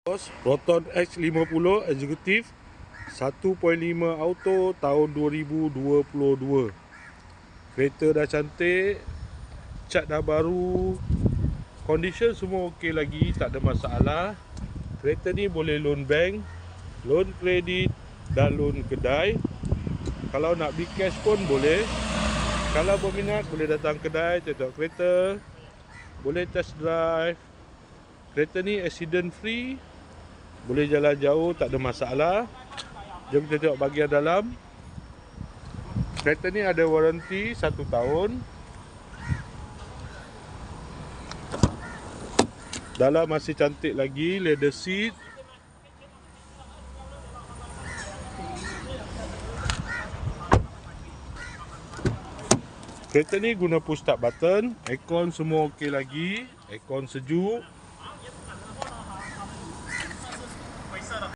Proton X50 Executive 1.5 auto tahun 2022. Kereta dah cantik, cat dah baru, condition semua okey lagi, tak ada masalah. Kereta ni boleh loan bank, loan kredit dan loan kedai. Kalau nak beli cash pun boleh. Kalau berminat boleh datang kedai, tengok kereta, boleh test drive. Kereta ni accident free, boleh jalan jauh, tak ada masalah. Jom kita tengok bahagian dalam. Kereta ni ada waranti 1 tahun. Dalam masih cantik lagi, leather seat. Kereta ni guna push start button. Aircon semua okey lagi, aircon sejuk.